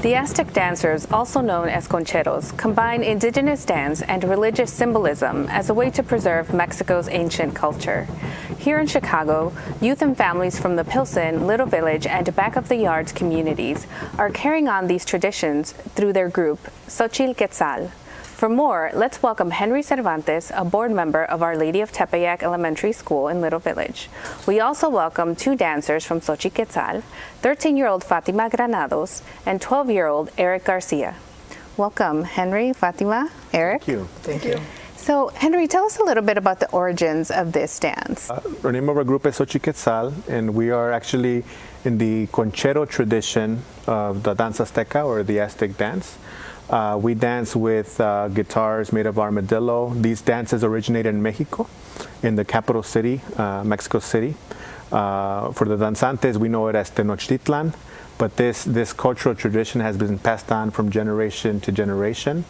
The Aztec dancers, also known as Concheros, combine indigenous dance and religious symbolism as a way to preserve Mexico's ancient culture. Here in Chicago, youth and families from the Pilsen, Little Village, and Back of the Yards communities are carrying on these traditions through their group, Xochitl-Quetzal. For more, let's welcome Henry Cervantes, a board member of Our Lady of Tepeyac Elementary School in Little Village. We also welcome two dancers from Xochitl-Quetzal, 13-year-old Fatima Granados and 12-year-old Eric Garcia. Welcome, Henry, Fatima, Eric. Thank you. Thank you. So, Henry, tell us a little bit about the origins of this dance. The name of our group is Xochitl-Quetzal, and we are actually in the Conchero tradition of the Danza Azteca, or the Aztec dance. We dance with guitars made of armadillo. These dances originated in Mexico, in the capital city, Mexico City. For the danzantes, we know it as Tenochtitlan, but this cultural tradition has been passed on from generation to generation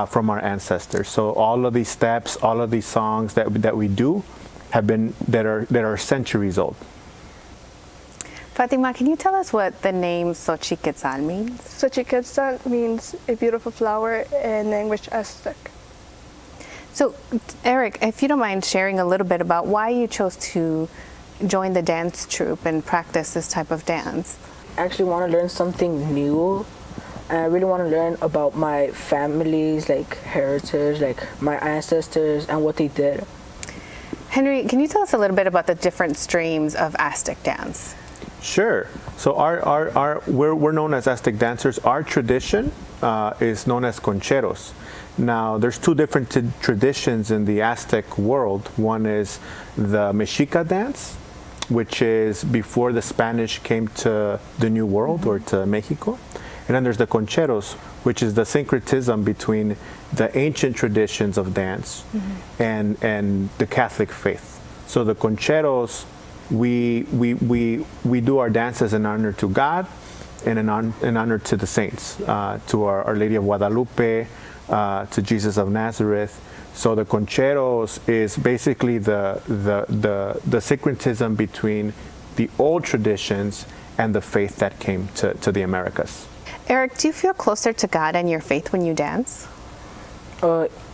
from our ancestors. So all of these steps, all of these songs that we do that are centuries old. Fatima, can you tell us what the name Xochitl-Quetzal means? Xochitl-Quetzal means a beautiful flower in language Aztec. So, Eric, if you don't mind sharing a little bit about why you chose to join the dance troupe and practice this type of dance. I actually want to learn something new. And I really want to learn about my family's heritage, my ancestors and what they did. Henry, can you tell us a little bit about the different streams of Aztec dance? Sure. So we're known as Aztec dancers. Our tradition is known as Concheros. Now, there's two different traditions in the Aztec world. One is the Mexica dance, which is before the Spanish came to the New World or to Mexico. And then there's the Concheros, which is the syncretism between the ancient traditions of dance and the Catholic faith. So the Concheros, we do our dances in honor to God and in honor to the saints, to Our Lady of Guadalupe, to Jesus of Nazareth. So the Concheros is basically the syncretism between the old traditions and the faith that came to the Americas. Eric, do you feel closer to God and your faith when you dance?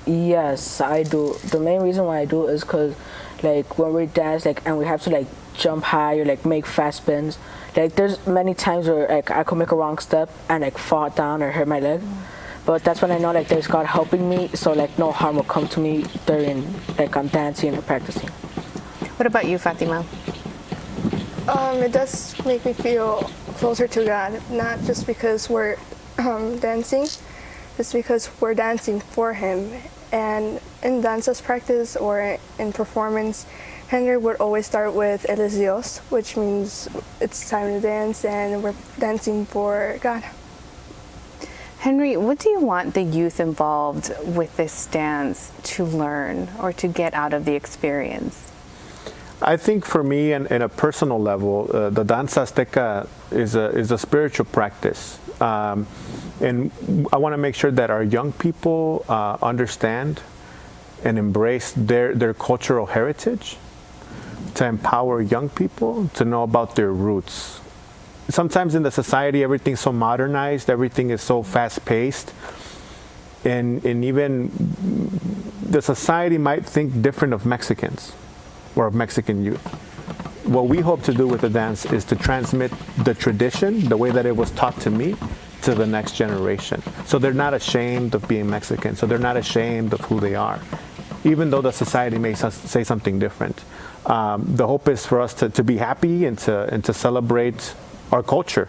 Yes, I do. The main reason why I do is because when we dance and we have to jump high or make fast spins, there's many times where I could make a wrong step and fall down or hurt my leg. But that's when I know there's God helping me, so no harm will come to me during I'm dancing or practicing. What about you, Fatima? It does make me feel closer to God, not just because we're dancing, just because we're dancing for Him. And in dances practice or in performance, Henry would always start with El es Dios, which means it's time to dance and we're dancing for God. Henry, what do you want the youth involved with this dance to learn or to get out of the experience? I think for me, in a personal level, the Danza Azteca is a spiritual practice. And I want to make sure that our young people understand and embrace their cultural heritage, to empower young people to know about their roots. Sometimes in the society, everything's so modernized, everything is so fast-paced, and even the society might think different of Mexicans or of Mexican youth. What we hope to do with the dance is to transmit the tradition, the way that it was taught to me, to the next generation. So they're not ashamed of being Mexican, so they're not ashamed of who they are, even though the society may say something different. The hope is for us to be happy and to celebrate our culture.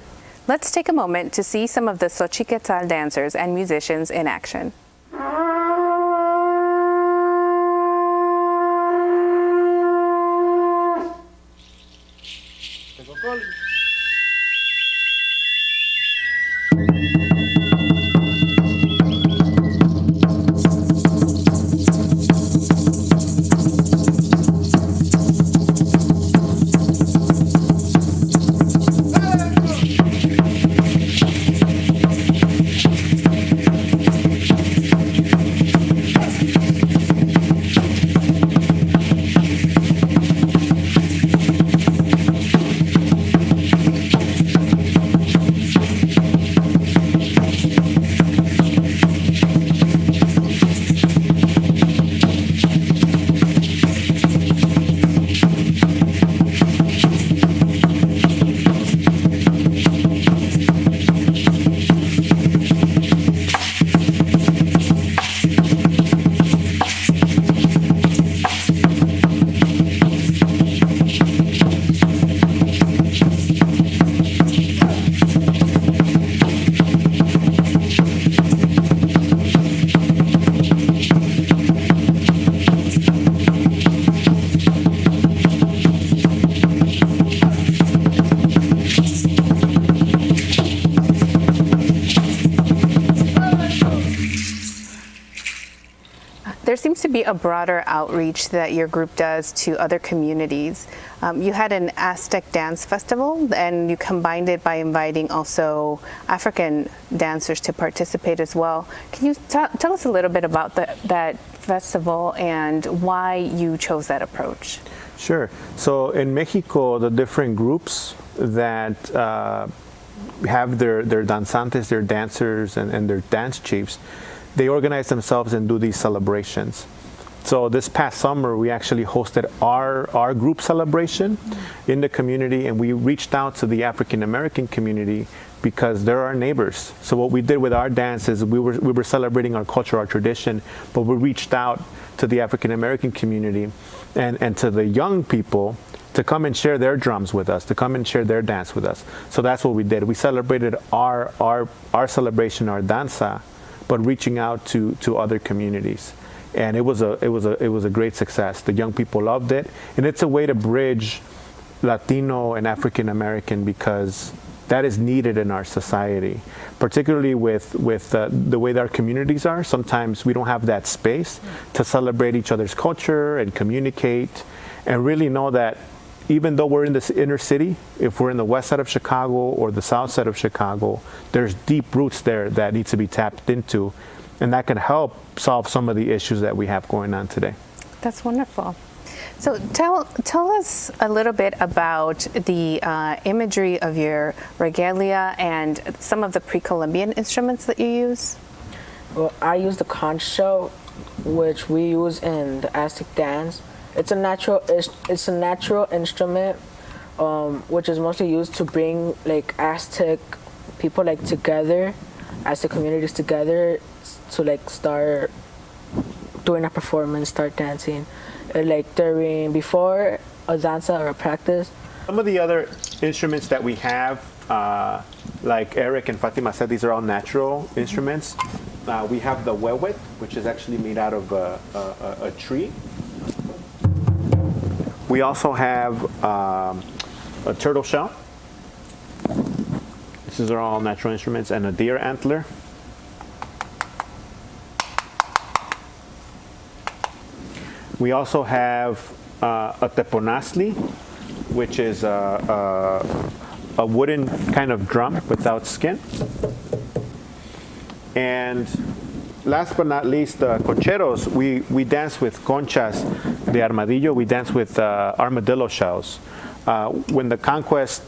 Let's take a moment to see some of the Xochitl-Quetzal dancers and musicians in action. be a broader outreach that your group does to other communities. You had an Aztec dance festival, and you combined it by inviting also African dancers to participate as well. Can you tell us a little bit about that festival and why you chose that approach? Sure. So in Mexico, the different groups that have their danzantes, their dancers, and their dance chiefs, they organize themselves and do these celebrations. So this past summer, we actually hosted our group celebration in the community, and we reached out to the African American community because they're our neighbors. So what we did with our dance is we were celebrating our culture, our tradition, but we reached out to the African American community and to the young people to come and share their drums with us, to come and share their dance with us. So that's what we did. We celebrated our celebration, our danza, but reaching out to other communities. And it was a great success. The young people loved it, and it's a way to bridge Latino and African American because that is needed in our society, particularly with the way that our communities are. Sometimes we don't have that space to celebrate each other's culture and communicate, and really know that even though we're in this inner city, if we're in the west side of Chicago or the south side of Chicago, there's deep roots there that need to be tapped into, and that can help solve some of the issues that we have going on today. That's wonderful. So tell us a little bit about the imagery of your regalia and some of the pre-Columbian instruments that you use. Well, I use the conch shell, which we use in the Aztec dance. It's a natural instrument, which is mostly used to bring like Aztec people like together, Aztec communities together, to like start doing a performance, start dancing, like before a danza or a practice. Some of the other instruments that we have, like Eric and Fatima said, these are all natural instruments. We have the huehuet, which is actually made out of a tree. We also have a turtle shell. These are all natural instruments, and a deer antler. We also have a teponazli, which is a wooden kind of drum without skin. And last but not least, Concheros, we dance with conchas de armadillo. We dance with armadillo shells. When the conquest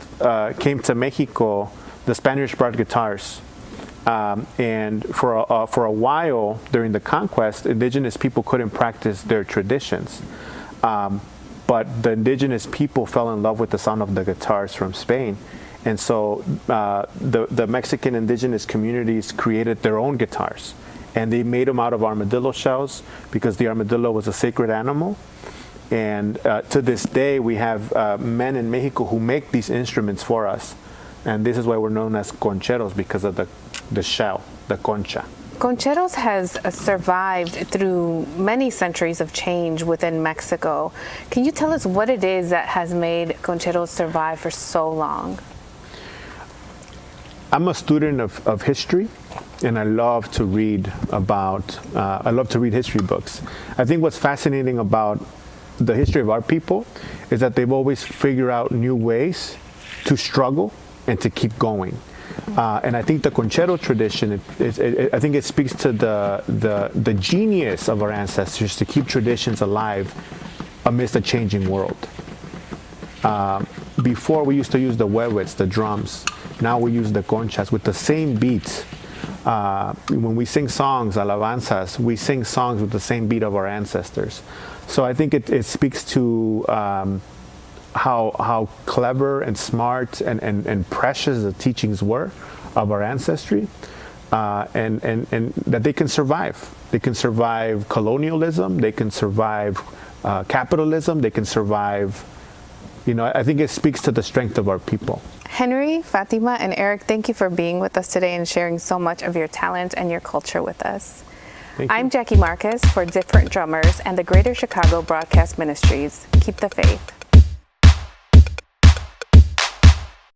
came to Mexico, the Spaniards brought guitars. And for a while during the conquest, indigenous people couldn't practice their traditions. But the indigenous people fell in love with the sound of the guitars from Spain. And so the Mexican indigenous communities created their own guitars. And they made them out of armadillo shells because the armadillo was a sacred animal. And to this day, we have men in Mexico who make these instruments for us. And this is why we're known as concheros, because of the shell, the concha. Concheros has survived through many centuries of change within Mexico. Can you tell us what it is that has made concheros survive for so long? I'm a student of history, and I love to read history books. I think what's fascinating about the history of our people is that they've always figured out new ways to struggle and to keep going. And I think the conchero tradition, I think it speaks to the genius of our ancestors to keep traditions alive amidst a changing world. Before we used to use the huehuets, the drums. Now we use the conchas with the same beats. When we sing songs, alabanzas, we sing songs with the same beat of our ancestors. So I think it speaks to how clever and smart and precious the teachings were of our ancestry, and that they can survive. They can survive colonialism, they can survive capitalism, they can survive, I think it speaks to the strength of our people. Henry, Fatima, and Eric, thank you for being with us today and sharing so much of your talent and your culture with us. I'm Jackie Marcus for Different Drummers and the Greater Chicago Broadcast Ministries. Keep the faith.